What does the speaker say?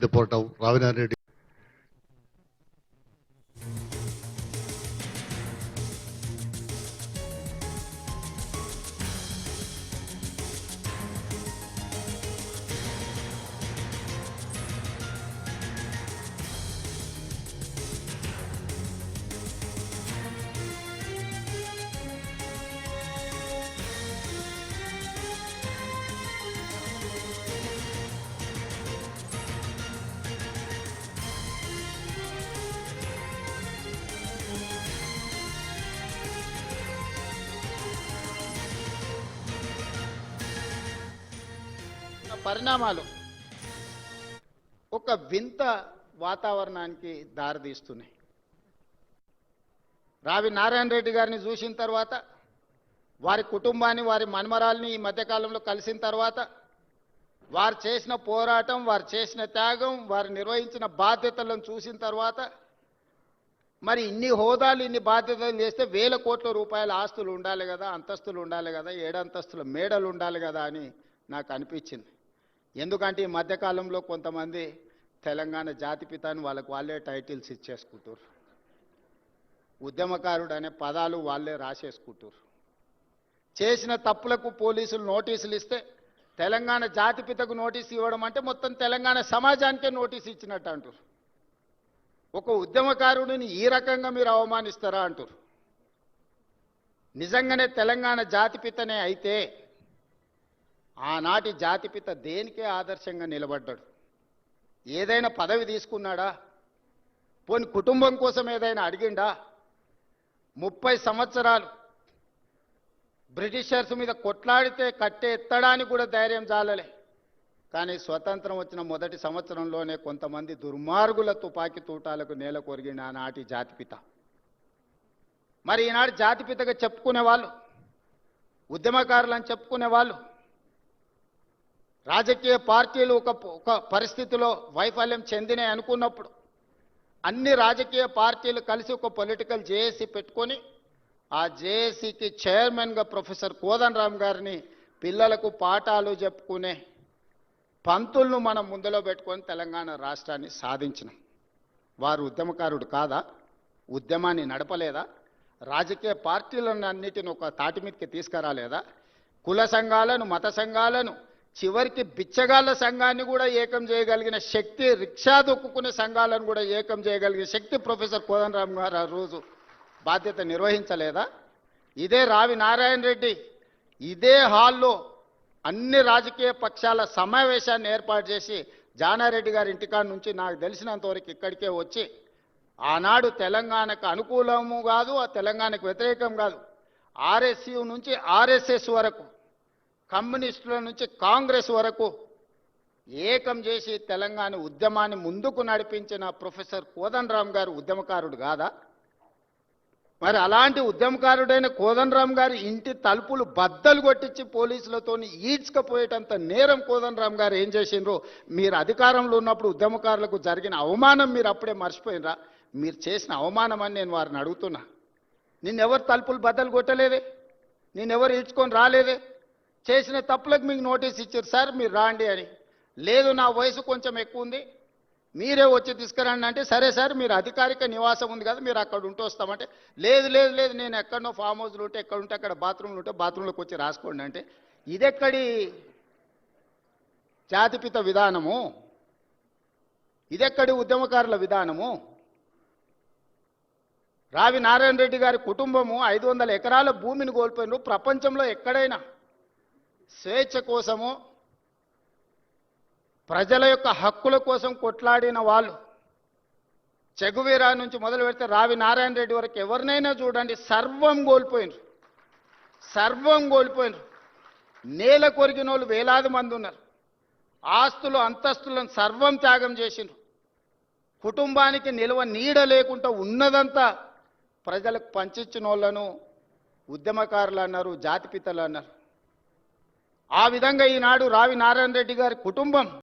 Report Ravinarayana Reddy. పరిణామాలు ఒక వింత వాతావరణానికి దారితీస్తున్నాయి. రావి నారాయణ రెడ్డి గారిని చూసిన తర్వాత, వారి కుటుంబాన్ని, వారి మన్మరాల్ని ఈ మధ్యకాలంలో కలిసిన తర్వాత, వారు చేసిన పోరాటం, వారు చేసిన త్యాగం, వారు నిర్వహించిన బాధ్యతలను చూసిన తర్వాత, మరి ఇన్ని హోదాలు, ఇన్ని బాధ్యతలు చేస్తే వేల కోట్ల రూపాయల ఆస్తులు ఉండాలి కదా, అంతస్తులు ఉండాలి కదా, 7 అంతస్తుల మేడలు ఉండాలి కదా అని నాకు అనిపించింది. ఎందుకంటే ఈ మధ్యకాలంలో కొంతమంది తెలంగాణ జాతిపిత అని వాళ్ళే టైటిల్స్ ఇచ్చేసుకుంటారు. ఉద్యమకారుడు అనే పదాలు వాళ్ళే రాసేసుకుంటారు. చేసిన తప్పులకు పోలీసులు నోటీసులు ఇస్తే తెలంగాణ జాతిపితకు నోటీసు ఇవ్వడం అంటే మొత్తం తెలంగాణ సమాజానికే నోటీసు ఇచ్చినట్టు అంటారు. ఒక ఉద్యమకారుడిని ఈ రకంగా మీరు అవమానిస్తారా అంటారు. నిజంగానే తెలంగాణ జాతిపితనే అయితే ఆనాటి జాతిపిత దేనికే ఆదర్శంగా నిలబడ్డాడు? ఏదైనా పదవి తీసుకున్నాడా? పోని కుటుంబం కోసం ఏదైనా అడిగిండా? 30 సంవత్సరాలు బ్రిటిషర్స్ మీద కొట్లాడితే కట్టే ఎత్తడానికి కూడా ధైర్యం చాలలే. కానీ స్వతంత్రం వచ్చిన మొదటి సంవత్సరంలోనే కొంతమంది దుర్మార్గుల తుపాకీ తూటాలకు నేల కొరిగిన ఆనాటి జాతిపిత. మరి ఈనాడు జాతిపితగా చెప్పుకునే వాళ్ళు, ఉద్యమకారులని చెప్పుకునే వాళ్ళు, రాజకీయ పార్టీలు ఒక పరిస్థితిలో వైఫల్యం చెందినాయి అనుకున్నప్పుడు అన్ని రాజకీయ పార్టీలు కలిసి ఒక పొలిటికల్ జేఏసీ పెట్టుకొని ఆ జేఏసీకి చైర్మన్గా ప్రొఫెసర్ కోదండరామ్ గారిని పిల్లలకు పాఠాలు చెప్పుకునే పంతులను మనం ముందులో పెట్టుకొని తెలంగాణ రాష్ట్రాన్ని సాధించినాం. వారు ఉద్యమకారుడు కాదా? ఉద్యమాన్ని నడపలేదా? రాజకీయ పార్టీలను అన్నిటిని ఒక తాటి మీదకి తీసుకురాలేదా? కుల సంఘాలను, మత సంఘాలను, చివరికి బిచ్చగాళ్ళ సంఘాన్ని కూడా ఏకం చేయగలిగిన శక్తి, రిక్షా దొక్కుకునే సంఘాలను కూడా ఏకం చేయగలిగిన శక్తి ప్రొఫెసర్ కోదండరామ్ గారు ఆ రోజు బాధ్యత నిర్వహించలేదా? ఇదే రావి నారాయణ రెడ్డి ఇదే హాల్లో అన్ని రాజకీయ పక్షాల సమావేశాన్ని ఏర్పాటు చేసి జానారెడ్డి గారి ఇంటికాడ నుంచి నాకు తెలిసినంతవరకు ఇక్కడికే వచ్చి ఆనాడు తెలంగాణకు అనుకూలము కాదు, ఆ తెలంగాణకు వ్యతిరేకం కాదు, ఆర్ఎస్యు నుంచి ఆర్ఎస్ఎస్ వరకు, కమ్యూనిస్టుల నుంచి కాంగ్రెస్ వరకు ఏకం చేసి తెలంగాణ ఉద్యమాన్ని ముందుకు నడిపించిన ప్రొఫెసర్ కోదండరామ్ గారు ఉద్యమకారుడు కాదా? మరి అలాంటి ఉద్యమకారుడైన కోదండరామ్ గారి ఇంటి తలుపులు బద్దలు కొట్టించి పోలీసులతో ఈడ్చుకపోయేటంత నేరం కోదండరామ్ గారు ఏం చేసిండ్రో మీరు అధికారంలో ఉన్నప్పుడు ఉద్యమకారులకు జరిగిన అవమానం మీరు అప్పుడే మర్చిపోయినరా? మీరు చేసిన అవమానం అని నేను వారిని అడుగుతున్నా. నిన్నెవరు తలుపులు బద్దలు కొట్టలేదే, నిన్నెవరు ఈడ్చుకొని రాలేదే? చేసిన తప్పులకు మీకు నోటీస్ ఇచ్చారు, సార్ మీరు రాండి అని. లేదు నా వయసు కొంచెం ఎక్కువ ఉంది, మీరే వచ్చి తీసుకురండి అంటే, సరే సార్ మీరు అధికారిక నివాసం ఉంది కదా మీరు అక్కడ ఉంటూ వస్తామంటే, లేదు లేదు లేదు నేను ఎక్కడనో ఫామ్ హౌస్లు ఉంటే ఎక్కడ ఉంటే అక్కడ బాత్రూమ్లు ఉంటే బాత్రూంలోకి వచ్చి రాసుకోండి అంటే, ఇదెక్కడి జాతిపిత విధానము? ఇదెక్కడి ఉద్యమకారుల విధానము? రావి నారాయణ రెడ్డి గారి కుటుంబము 500 ఎకరాల భూమిని కోల్పోయినారు. ప్రపంచంలో ఎక్కడైనా స్వేచ్ఛ కోసము, ప్రజల యొక్క హక్కుల కోసం కొట్లాడిన వాళ్ళు, చెగువీరా నుంచి మొదలు పెడితే రావి నారాయణ రెడ్డి వరకు ఎవరినైనా చూడండి, సర్వం కోల్పోయినారు. సర్వం కోల్పోయినారు. నేల కొరిగిన వాళ్ళు వేలాది మంది ఉన్నారు. ఆస్తులు, అంతస్తులను సర్వం త్యాగం చేసిండ్రు. కుటుంబానికి నిల్వ నీడ లేకుండా ఉన్నదంతా ప్రజలకు పంచిచ్చిన వాళ్ళను ఉద్యమకారులు అన్నారు, జాతిపితలు అన్నారు. ఆ విధంగా ఈనాడు రావి నారాయణ రెడ్డి గారి కుటుంబం